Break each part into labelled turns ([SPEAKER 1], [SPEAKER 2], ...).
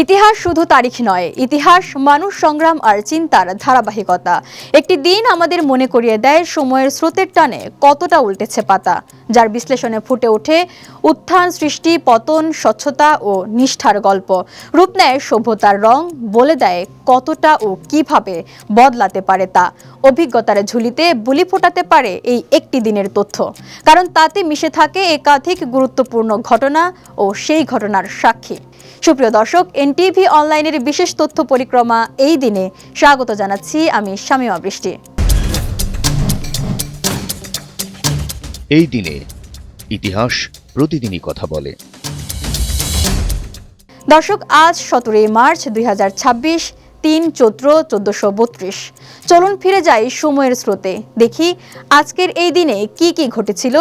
[SPEAKER 1] ইতিহাস শুধু তারিখ নয়, ইতিহাস মানুষ সংগ্রাম আর চিন্তার ধারাবাহিকতা। একটি দিন আমাদের মনে করিয়ে দেয় সময়ের স্রোতের টানে কতটা উল্টেছে পাতা, যার বিশ্লেষণে ফুটে ওঠে উত্থান, সৃষ্টি, পতন, স্বচ্ছতা ও নিষ্ঠার গল্প। রূপ নেয় সভ্যতার রং, বলে দেয় কতটা ও কিভাবে বদলাতে পারে তা। অভিজ্ঞতার ঝুলিতে বুলি ফোটাতে পারে এই একটি দিনের তথ্য, কারণ তাতে মিশে থাকে একাধিক গুরুত্বপূর্ণ ঘটনা ও সেই ঘটনার সাক্ষী। সুপ্রিয় দর্শক, এনটিভি অনলাইনের বিশেষ তথ্য পরিক্রমা এই দিনে স্বাগত জানাচ্ছি আমি শামীমা বৃষ্টি।
[SPEAKER 2] এই দিনে ইতিহাস প্রতিদিনই কথা বলে।
[SPEAKER 1] দর্শক, আজ 17 মার্চ 2026, 3 চৈত্র 1432। চলুন ফিরে যাই সময়ের স্রোতে, দেখি আজকের এই দিনে কি কি ঘটেছিল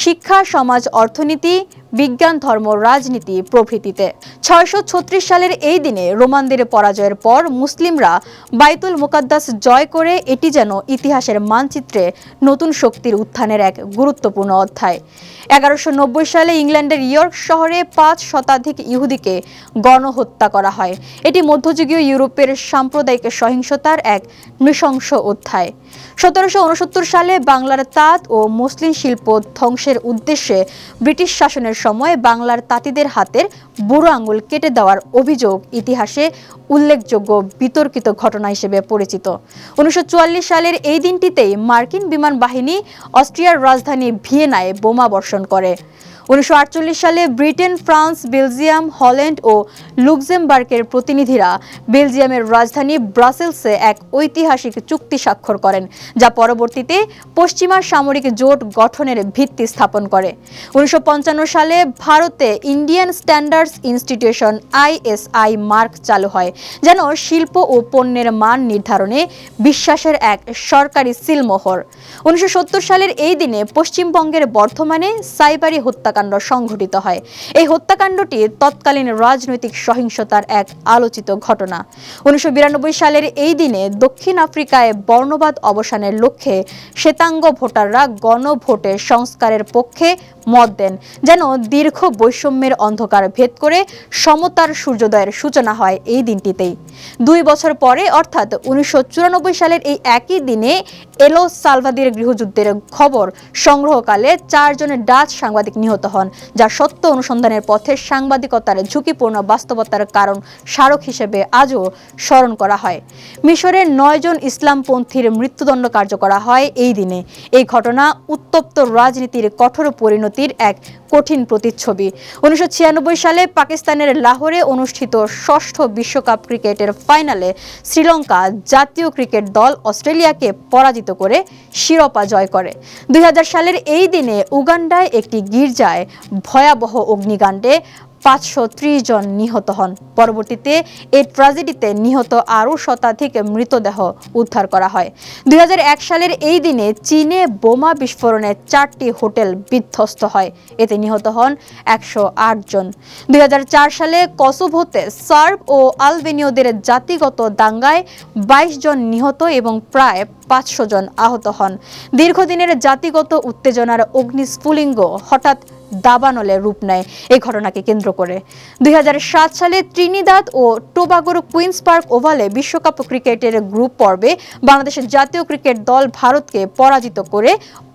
[SPEAKER 1] শিক্ষা, সমাজ, অর্থনীতি, বিজ্ঞান, ধর্ম, রাজনীতি প্রভৃতিতে। 636 সালের এই দিনে রোমানদের পরাজয়ের পর মুসলিমরা বাইতুল মুকাদ্দাস জয় করে এটি যেন ইতিহাসের মানচিত্রে নতুন শক্তির উত্থানের এক গুরুত্বপূর্ণ অধ্যায়। 1190 সালে ইংল্যান্ডের ইয়র্ক শহরে 5 শতাধিক ইহুদিকে গণহত্যা করা হয়। এটি মধ্যযুগীয় ইউরোপের সাম্প্রদায়িক সহিংসতার এক নৃশংস অধ্যায়। 1769 সালে বাংলার তাঁত ও মসলিন শিল্প ধ্বংসের উদ্দেশ্যে ব্রিটিশ শাসনের সময় বাংলার তাঁতিদের হাতের বুড়ো আঙুল কেটে দেওয়ার অভিযোগ ইতিহাসে উল্লেখযোগ্য বিতর্কিত ঘটনা হিসেবে পরিচিত। 1944 সালের এই দিনটিতেই মার্কিন বিমান বাহিনী অস্ট্রিয়ার রাজধানী ভিয়েনায় বোমা বর্ষণ করে। 1948 সালে ব্রিটেন, ফ্রান্স, বেলজিয়াম, হল্যান্ড ও লুক্সেমবার্গের প্রতিনিধিরা বেলজিয়ামের রাজধানী ব্রাসেলসে এক ঐতিহাসিক চুক্তি স্বাক্ষর করেন, যা পরবর্তীতে পশ্চিমা সামরিক জোট গঠনের ভিত্তি স্থাপন করে। 1955 সালে ভারতে Indian standards institution ISI mark চালু হয়, যেন শিল্প ও পণ্যের মান নির্ধারণে বিশ্বাসের এক সরকারি সিলমোহর। 1970 সালের এই দিনে পশ্চিমবঙ্গের বর্ধমানে সাইবারি হত্যাকাণ্ড সংঘটিত হয়। এই হত্যাকাণ্ডটি তৎকালীন রাজনৈতিক সহিংসতার এক আলোচিত ঘটনা। 1992 সালের এই দিনে দক্ষিণ আফ্রিকায় বর্ণবাদ অবসানের লক্ষ্যে শ্বেতাঙ্গ ভোটাররা গণভোটে সংস্কারের পক্ষে মত দেন, যেন দীর্ঘ বৈষম্যের অন্ধকার ভেদ করে সমতার সূর্যোদয়ের সূচনা হয় এই দিনটিতেই। 2 বছর পরে অর্থাৎ 1994 সালের এই একই দিনে এলো সালভাদোরের গৃহযুদ্ধের খবর সংগ্রহকালে 4 জন ডাচ সাংবাদিক নিহত হন, যা সত্য অনুসন্ধানের পথে সাংবাদিকতার ঝুঁকিপূর্ণ বাস্তবতার কারণ স্মারক হিসেবে আজও স্মরণ করা হয়। মিশরের 9 জন ইসলামপন্থীর মৃত্যুদণ্ড কার্যকর হয় এই দিনে। এই ঘটনা উত্তপ্ত রাজনীতির কঠোর পরিণতির এক কঠিন প্রতিচ্ছবি। 1996 সালে পাকিস্তানের লাহোরে অনুষ্ঠিত 6ষ্ঠ বিশ্বকাপ ক্রিকেটের ফাইনালে শ্রীলঙ্কা জাতীয় ক্রিকেট দল অস্ট্রেলিয়াকে পরাজিত করে শিরোপা জয় করে। 2000 সালের এই দিনে উগান্ডায় একটি গির্জায় ভয়াবহ অগ্নিকাণ্ডে 530 জন নিহত হন। পরবর্তীতে এই ট্র্যাজেডিতে নিহত আরও শতাধিক মৃতদেহ উদ্ধার করা হয়। 2001 সালের এই দিনে চীনে বোমা বিস্ফোরণে 4টি হোটেল বিধ্বস্ত হয়, এতে নিহত হন 108 জন। 2004 সালে কসোভোতে সার্ব ও আলবেনীয়দের জাতিগত দাঙ্গায় 22 জন নিহত এবং প্রায় 500 জন আহত হন। দীর্ঘদিনের জাতিগত উত্তেজনার অগ্নিস্ফুলিঙ্গ হঠাৎ দাবানলে রূপ নেয় এই ঘটনাকে কেন্দ্র করে। 2007 সালে ত্রিনিদাদ ও টোবাগোর কুইন্স পার্ক ওভালে বিশ্বকাপ ক্রিকেটের গ্রুপ পর্বে বাংলাদেশের জাতীয় ক্রিকেট দল ভারতকে পরাজিত করে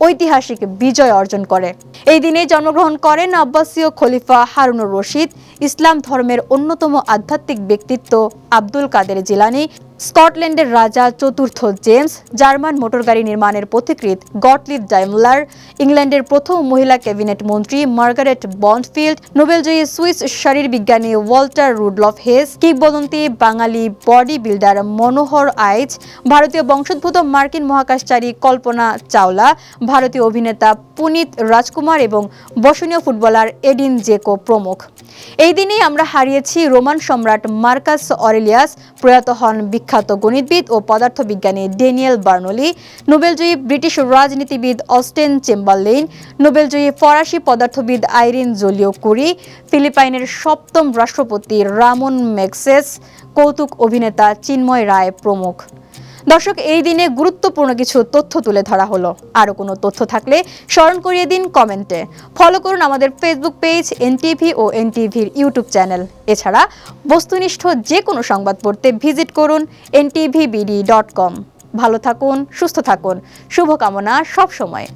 [SPEAKER 1] ঐতিহাসিক বিজয় অর্জন করে। এই দিনে জন্মগ্রহণ করেন আব্বাসীয় খলিফা হারুনুর রশিদ, ইসলাম ধর্মের অন্যতম আধ্যাত্মিক ব্যক্তিত্ব আব্দুল কাদের জিলানী, স্কটল্যান্ডের রাজা চতুর্থ জেমস, জার্মান মোটরগাড়ি নির্মাণের পথিকৃৎ গটলিব ডাইমলার, ইংল্যান্ডের প্রথম মহিলা ক্যাবিনেট মন্ত্রী মার্গারেট বন্ডফিল্ড, নোবেলজয়ী সুইস শারীরবিজ্ঞানী ওয়াল্টার রুডলফ হেস, কিংবদন্তি বাঙালি বডি বিল্ডার মনোহর আইচ, ভারতীয় বংশোদ্ভূত মার্কিন মহাকাশচারী কল্পনা চাওলা, ভারতীয় অভিনেতা পুনিত রাজকুমার এবং বসনীয় ফুটবলার এডিন জেকো প্রমুখ। এই দিনেই আমরা হারিয়েছি রোমান সম্রাট মার্কাস অরেলিয়াস, প্রয়াত হন বিখ্যাত গণিতবিদ ও পদার্থবিজ্ঞানী ড্যানিয়েল বার্নলি, নোবেলজয়ী ব্রিটিশ রাজনীতিবিদ অস্টেন চেম্বারলেইন, নোবেলজয়ী ফরাসি পদার্থবিদ আইরিন জোলিও কুরি, ফিলিপাইনের 7ম রাষ্ট্রপতি রামন ম্যাগসেস, কৌতুক অভিনেতা চিন্ময় রায় প্রমুখ। দর্শক, এই দিনে গুরুত্বপূর্ণ কিছু তথ্য তুলে ধরা হলো। আরও কোনো তথ্য থাকলে স্মরণ করিয়ে দিন কমেন্টে। ফলো করুন আমাদের ফেসবুক পেজ এনটিভি ও এনটিভির ইউটিউব চ্যানেল। এছাড়া বস্তুনিষ্ঠ যে কোনো সংবাদ পড়তে ভিজিট করুন ntvbd.com। ভালো থাকুন, সুস্থ থাকুন, শুভকামনা সব সময়।